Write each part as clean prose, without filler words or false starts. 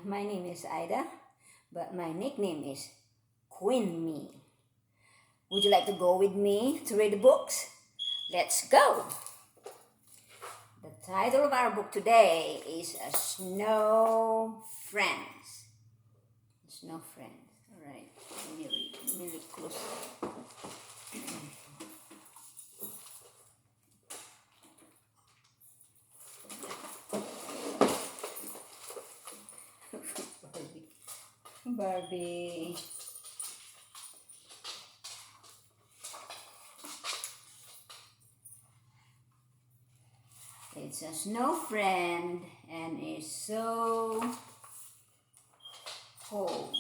my name is Ida, but my nickname is Queen Me. Would you like to go with me to read the books? Let's go! The title of our book today is Snow Friends. Snow Friends. All right, let me read. Let me read closer. Barbie. It's a snow friend and it's so cold.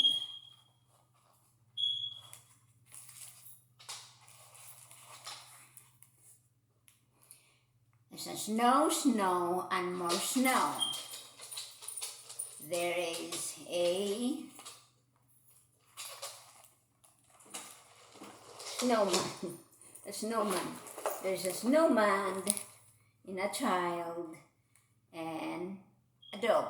There's a snow, and more snow. There is a snowman. A snowman. There's a snowman and a child and a dog.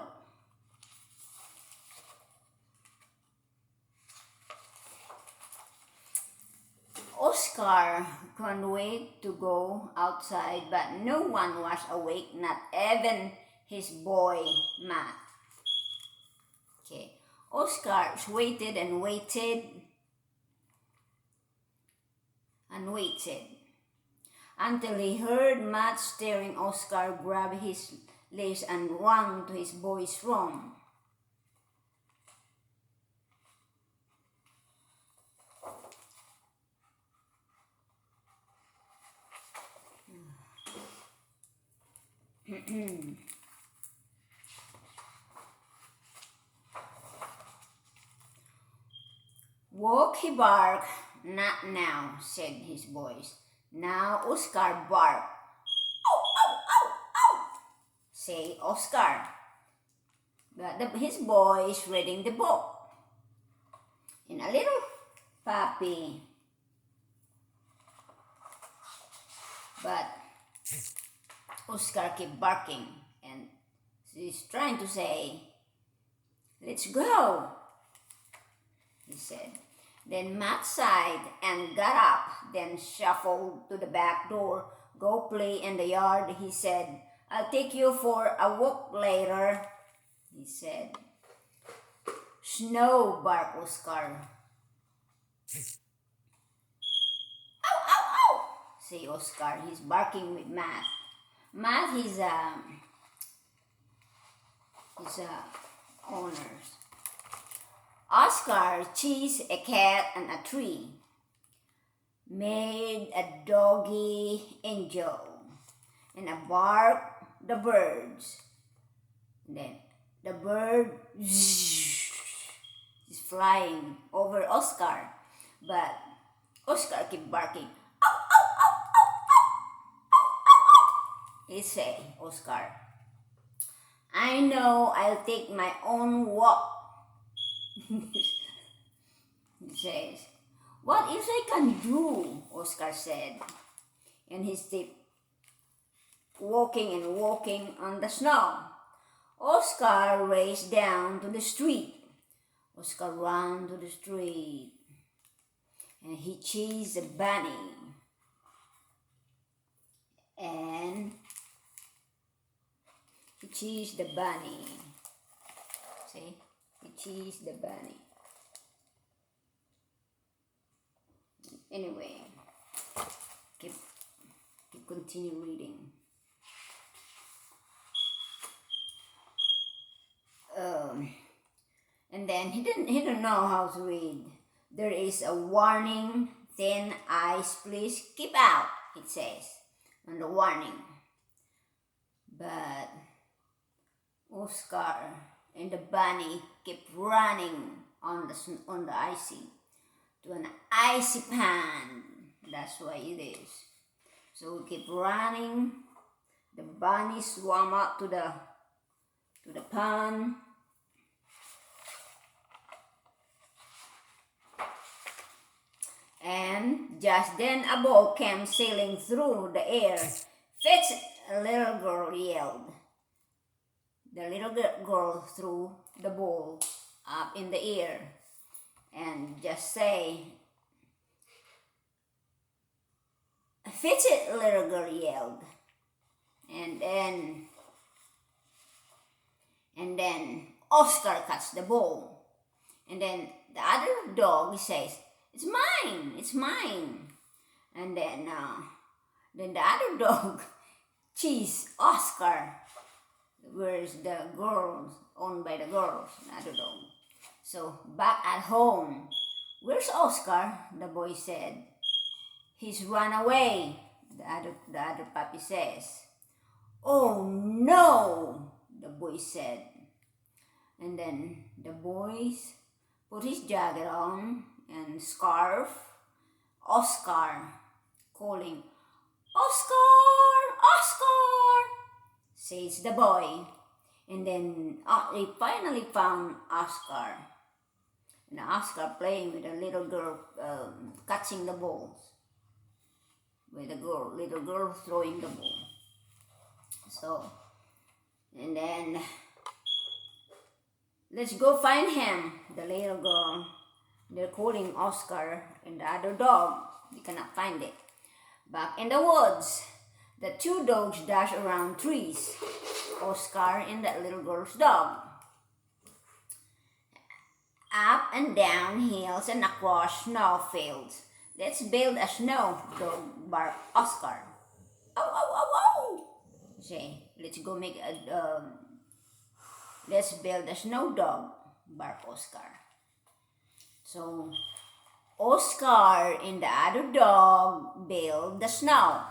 Oscar couldn't wait to go outside, but no one was awake, not even his boy Matt. Okay, Oscar waited and waited and waited until he heard Matt staring. Oscar grabbed his leash and ran to his boy's room. Woke, he barked. Not now, said his voice. Now Oscar barked. Ow, ow, ow, ow, say Oscar. But his boy is reading the book. And a little puppy. But Oscar kept barking and he's trying to say, let's go, he said. Then Matt sighed and got up, then shuffled to the back door. Go play in the yard, he said. I'll take you for a walk later, he said. Snow, barked Oscar. Ow, ow, ow, say Oscar. He's barking with Matt. Matt, he's a owner. Oscar chased a cat and a tree, made a doggy angel, and a bark the birds. And then the bird is flying over Oscar, but Oscar kept barking. Ow, ow, ow, ow, ow, ow, ow, ow. He said, Oscar, I know, I'll take my own walk. He says, what else I can do? Oscar said. And he kept walking and walking on the snow. Oscar raced down to the street. Oscar ran to the street. And he chased a bunny. And he chased the bunny. See? He chased the bunny. Anyway, continue reading. And then he didn't know how to read. There is a warning, thin ice, please keep out, it says on the warning. But Oscar and the bunny kept running on the icy to an icy pond. That's why it is. So we keep running. The bunny swam up to the pond. And just then a boat came sailing through the air. Fetch, a little girl yelled. the little girl threw the ball up in the air and just say, "Fetch it," little girl yelled. And then Oscar cuts the ball. And then the other dog says, "It's mine, it's mine." And then the other dog cheese Oscar, where's the girls, owned by the girls, the other dog. So back at home, "Where's Oscar?" the boy said. "He's run away," the other puppy says. "Oh no," the boy said. And then the boys put his jacket on and scarf. Oscar, calling, "Oscar, Oscar," says the boy. And then they finally found Oscar. And Oscar playing with a little girl, catching the balls. With the little girl throwing the ball. So, and then, "Let's go find him," the little girl. They're calling Oscar and the other dog. They cannot find it. Back in the woods, the two dogs dash around trees. Oscar and that little girl's dog. Up and down hills and across snow fields. "Let's build a snow dog," barked Oscar. "Ow, ow, ow, ow!" Say, "Let's go make let's build a snow dog," barked Oscar. So Oscar and the other dog build the snowman.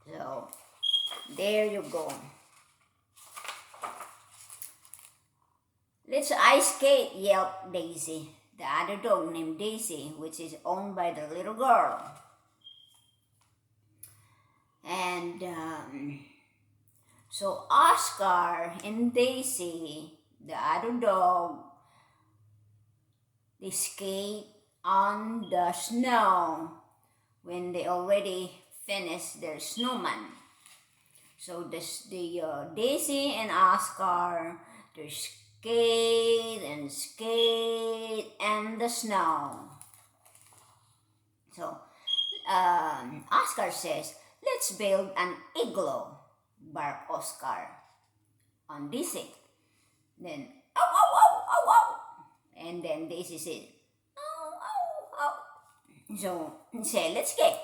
So there you go. "Let's ice skate," yelped Daisy, the other dog named Daisy, which is owned by the little girl. And so Oscar and Daisy, the other dog, they skate on the snow when they already finished their snowman. So Daisy and Oscar, they skate and skate in the snow. So Oscar says, "Let's build an igloo," barked Oscar on Daisy. Then, "Ow, ow, ow, ow, ow." And then Daisy said, "Ow, ow, ow." So he said, "Let's get."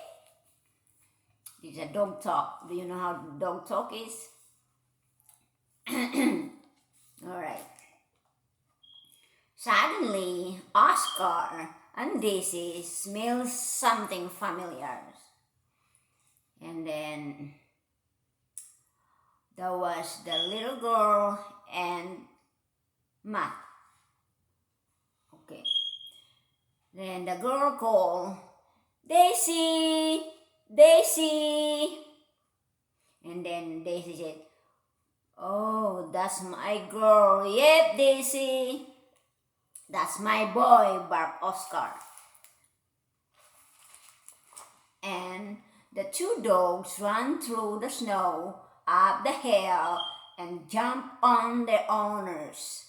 It's a dog talk. Do you know how dog talk is? All right. Suddenly, Oscar and Daisy smell something familiar. And then there was the little girl and Matt. Okay. Then the girl called, "Daisy, Daisy." And then Daisy said, "Oh, that's my girl." "Yep, Daisy. That's my boy," barked Oscar. And the two dogs ran through the snow, up the hill, and jumped on their owners.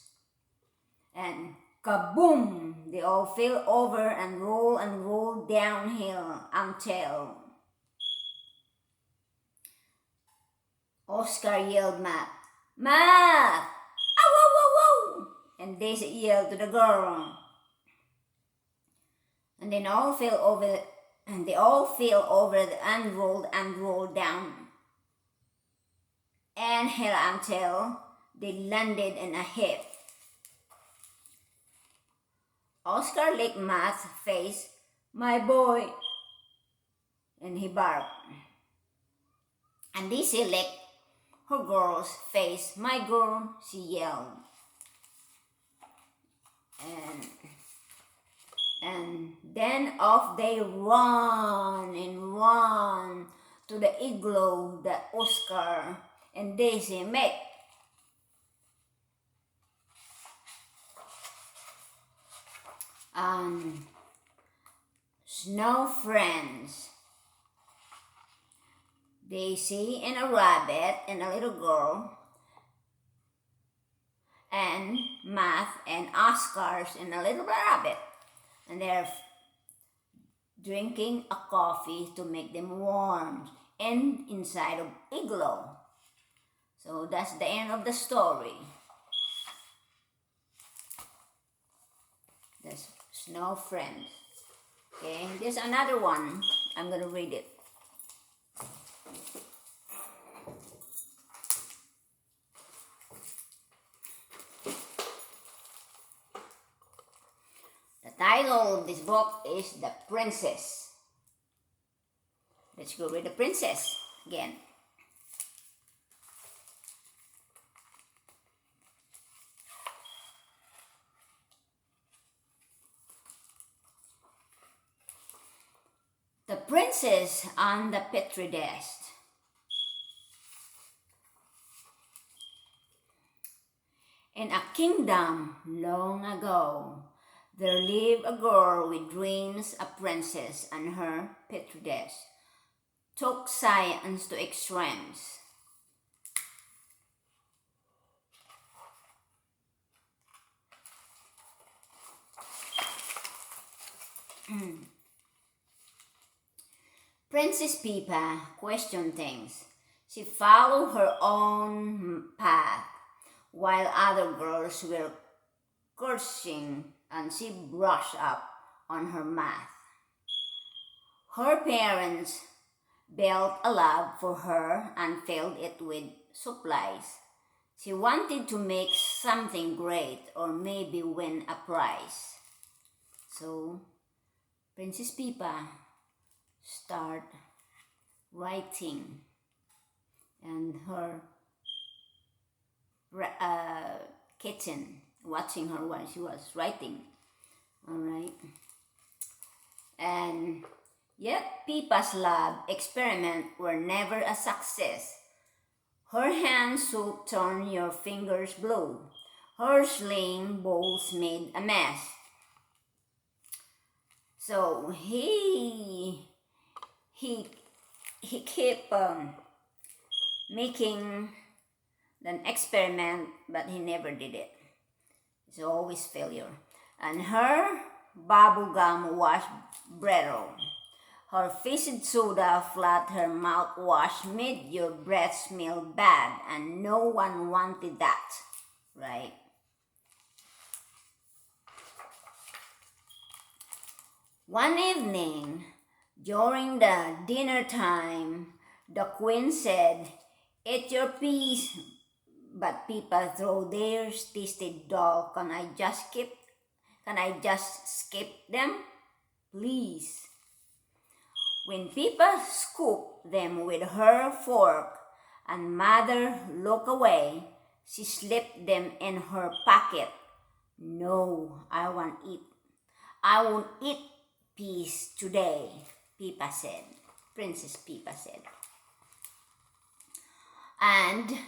And kaboom! They all fell over and rolled downhill until Oscar yelled, "Matt, Matt! Ow, ow, ow, ow!" And Daisy yelled to the girl. And then all fell over, and they all fell over and rolled down and hill until they landed in a heap. Oscar licked Matt's face. "My boy," and he barked. And Daisy licked her girl's face. "My girl," she yelled. And then off they run to the igloo that Oscar and Daisy make. Snow friends. Daisy and a rabbit and a little girl, and Math and Oscars and a little rabbit. And they're drinking a coffee to make them warm and inside of igloo. So that's the end of the story. The Snow Friends. Okay, there's another one. I'm gonna read it. The title of this book is The Princess. Let's go read The Princess again. The Princess on the Petri Dish. In a kingdom long ago, there lived a girl with dreams, a princess, and her petri dish took science to extremes. Princess Pippa questioned things. She followed her own path while other girls were cursing, and she brushed up on her math. Her parents built a lab for her and filled it with supplies. She wanted to make something great or maybe win a prize. So, Princess Pippa started writing, and her kitten watching her while she was writing. All right. And yet Pippa's lab experiment were never a success. Her hand soap turned your fingers blue. Her sling bowls made a mess. So he kept making an experiment, but he never did it. It's always failure. And her bubble gum was brittle. Her fizzy soda flat her mouthwash made your breath smell bad, and no one wanted that, right? One evening, during the dinner time, the queen said, "Eat your peas." But Pippa threw theirs tasted dull. Can I just skip them? Please. When Pippa scooped them with her fork and Mother looked away, she slipped them in her pocket. "No, I won't eat peas today," Pippa said. Princess Pippa said. And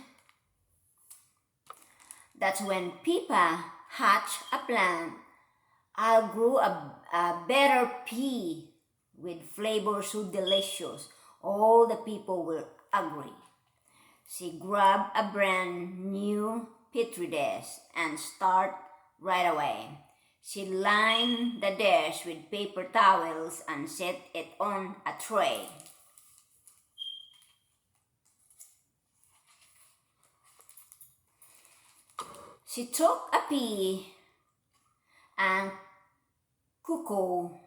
that's when Pippa hatched a plan. "I'll grow a better pea with flavor so delicious, all the people will agree." She grabbed a brand new petri dish and started right away. She lined the dish with paper towels and set it on a tray. She took a pea and cocoa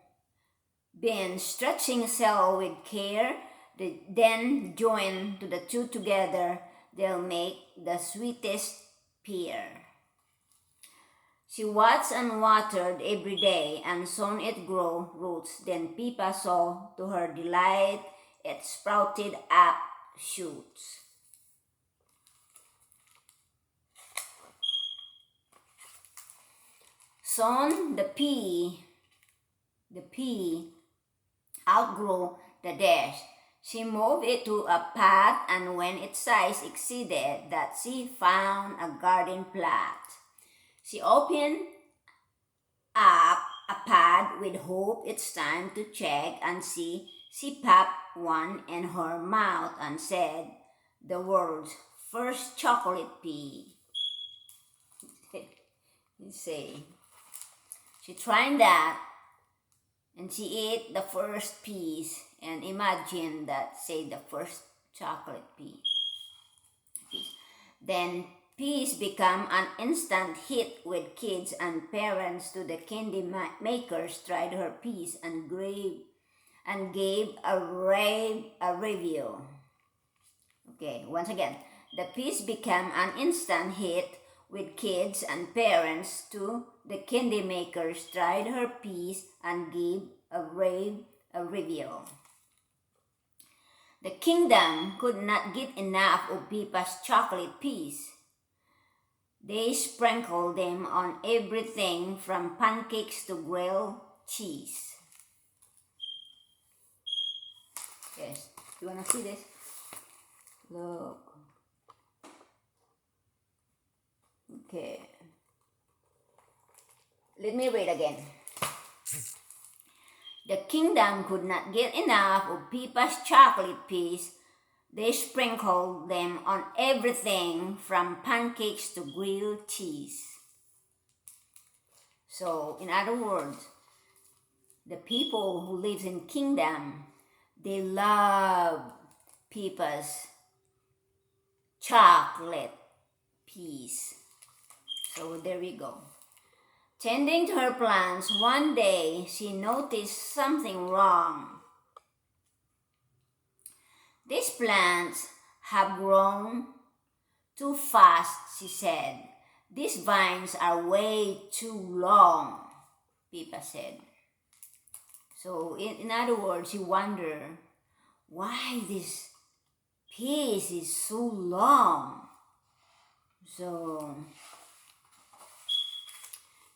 bean, stretching a cell with care, then join the two together. They'll make the sweetest pear. She watched and watered every day and soon it grew roots. Then Pippa saw to her delight it sprouted up shoots. Soon the pea outgrew the dish. She moved it to a pot, and when its size exceeded that, she found a garden plot. She opened up a pot with hope it's time to check and see. She popped one in her mouth and said the world's first chocolate pea. You see, she tried that and she ate the first piece and imagine that, say, the first chocolate piece. Then peas become an instant hit with kids and parents to the candy makers tried her piece and gave a review. Okay, once again, the piece became an instant hit with kids and parents to the candy makers tried her piece and gave a review. The kingdom could not get enough of Pippa's chocolate piece. They sprinkled them on everything from pancakes to grilled cheese. Yes, you wanna see this? Look. Okay. Let me read again. The kingdom could not get enough of Pippa's chocolate piece. They sprinkled them on everything from pancakes to grilled cheese. So, in other words, the people who live in kingdom, they love Pippa's chocolate piece. So there we go. Tending to her plants, one day she noticed something wrong. These plants have grown too fast, she said. These vines are way too long, Pippa said. So in other words, she wondered why this piece is so long. So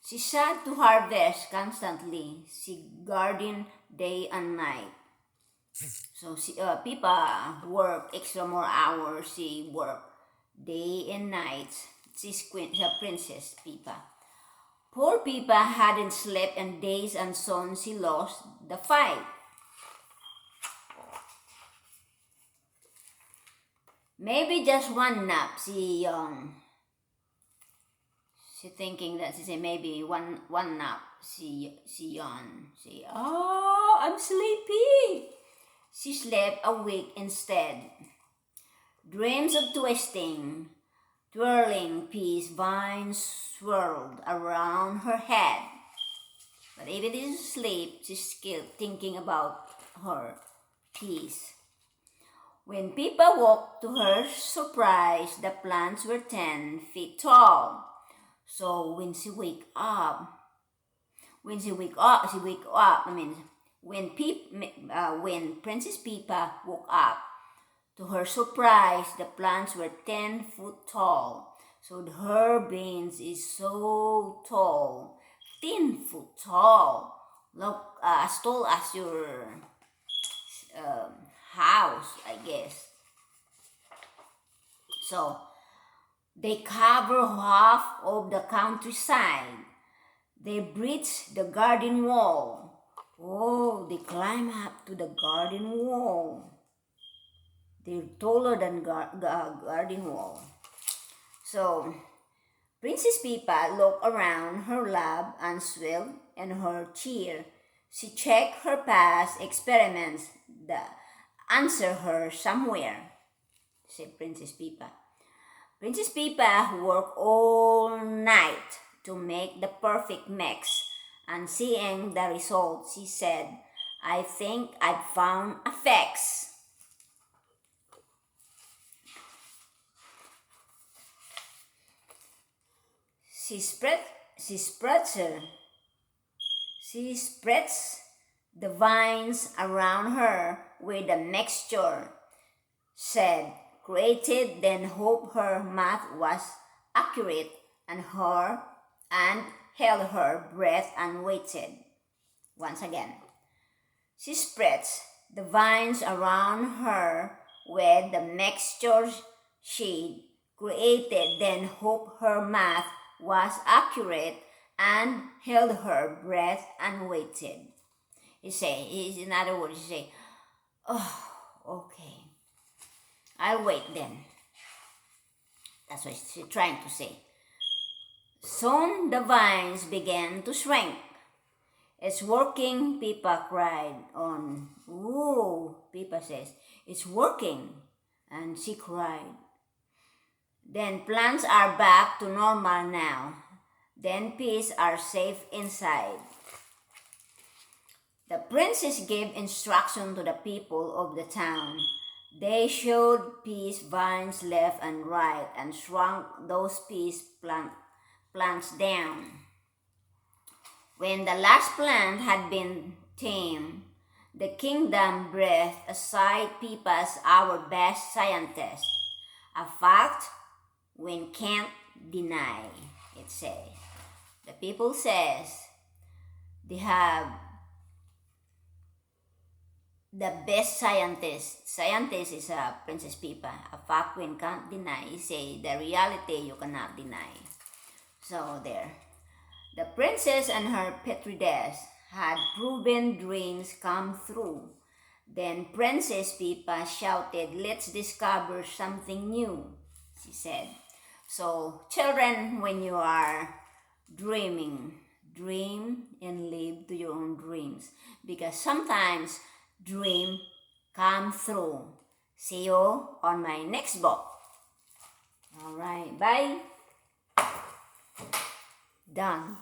she had to harvest constantly. She gardened day and night. So Pippa worked extra more hours. She worked day and night. She's Princess Pippa. Poor Pippa hadn't slept in days and soon she lost the fight. Maybe just one nap, she thinking that she said maybe one nap. She yawned. She, oh, I'm sleepy. She slept a week instead. Dreams of twirling peace vines swirled around her head. But even in sleep, she's still thinking about her peace. When Pippa woke, to her surprise, the plants were 10 feet tall. So when Princess Pippa woke up, to her surprise, the plants were 10 foot tall. So her beans is so tall, 10 foot tall. Look, as tall as your house, I guess. So they cover half of the countryside. They breach the garden wall. Oh, they climb up to the garden wall. They're taller than garden wall. So Princess Pippa looked around her lab and swelled in her chair. She checked her past experiments. The answer her somewhere, said Princess Pippa. Princess Pippa worked all night to make the perfect mix, and seeing the result, she said, I think I've found a fix. She spreads the vines around her with a mixture, said, created, then hoped her math was accurate and held her breath and waited. Once again, she spreads the vines around her with the mixture she created, then hoped her math was accurate and held her breath and waited. In other words, he say, oh, okay. I'll wait then. That's what she's trying to say. Soon the vines began to shrink. It's working, Pippa cried on. Ooh, Pippa says, it's working. And she cried. Then plants are back to normal now. Then peas are safe inside. The princess gave instruction to the people of the town. They showed peas vines left and right and shrunk those peas plants down. When the last plant had been tamed, the kingdom breathed a sigh. Pippa's our best scientist. A fact we can't deny, it says. The people says they have the best scientist. Scientist is Princess Pippa. A fact we can't deny. He say the reality you cannot deny. So there. The princess and her petri dish had proven dreams come true. Then Princess Pippa shouted, let's discover something new, she said. So children, when you are dreaming, dream and live to your own dreams. Because sometimes dream come through. See you on my next book. All right, bye. Done.